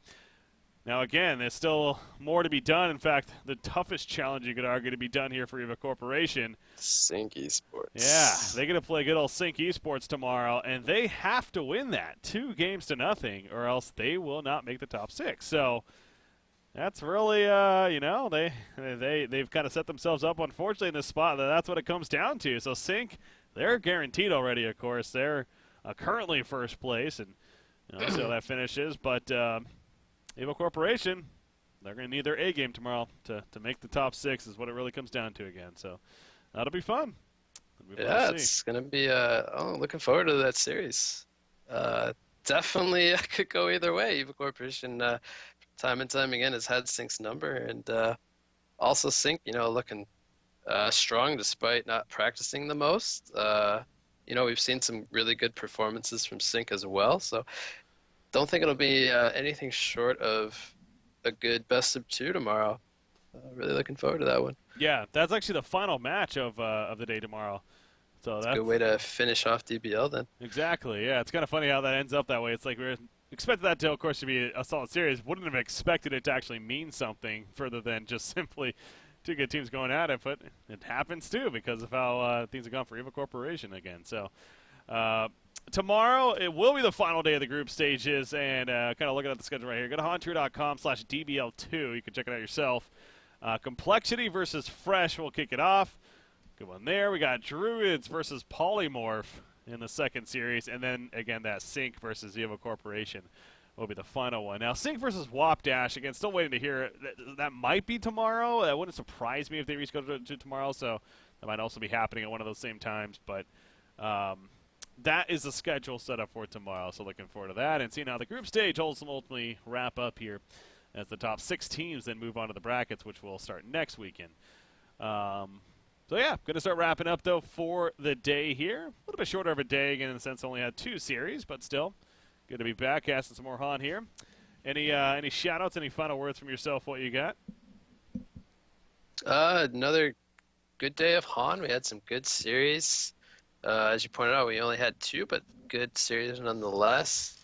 Now, again, there's still more to be done. In fact, the toughest challenge you could argue to be done here for Evil Corporation. Sync Esports. Yeah, they're going to play good old Sync Esports tomorrow, and they have to win that 2-0, or else they will not make the top 6. So that's really, you know, they've kind of set themselves up, unfortunately, in this spot. That's what it comes down to. So Sync, they're guaranteed already, of course. They're currently first place, and we'll see how that finishes. But Evil Corporation, they're going to need their A game tomorrow to make the top 6 is what it really comes down to again. So that'll be fun. It's going to be looking forward to that series. Definitely could go either way. Evil Corporation, time and time again, has had Sync's number. And also Sync, looking strong despite not practicing the most. We've seen some really good performances from Sync as well. So don't think it'll be anything short of a good best of 2 tomorrow. Really looking forward to that one. Yeah, that's actually the final match of the day tomorrow. So that's a good way to finish off DBL then. Exactly. Yeah, it's kind of funny how that ends up that way. It's like we expected that to, of course, to be a solid series. Wouldn't have expected it to actually mean something further than just simply 2 good teams going at it. But it happens too because of how things have gone for Evil Corporation again. So. Tomorrow, it will be the final day of the group stages, and kind of looking at the schedule right here. Go to Haunter.com/DBL2. You can check it out yourself. Complexity versus Fresh will kick it off. Good one there. We got Druids versus Polymorph in the second series, and then, again, that Sync versus Evil Corporation will be the final one. Now, Sync versus Wapdash, again, still waiting to hear. That might be tomorrow. That wouldn't surprise me if they reschedule to tomorrow, so that might also be happening at one of those same times, but... that is the schedule set up for tomorrow, so looking forward to that and seeing how the group stage ultimately wrap up here as the top 6 teams then move on to the brackets, which will start next weekend. So yeah, going to start wrapping up though for the day here. A little bit shorter of a day again in the sense only had 2 series, but still good to be back, casting some more Han here. Any shout-outs, any final words from yourself? What you got? Another good day of Han. We had some good series. As you pointed out, we only had 2, but good series nonetheless.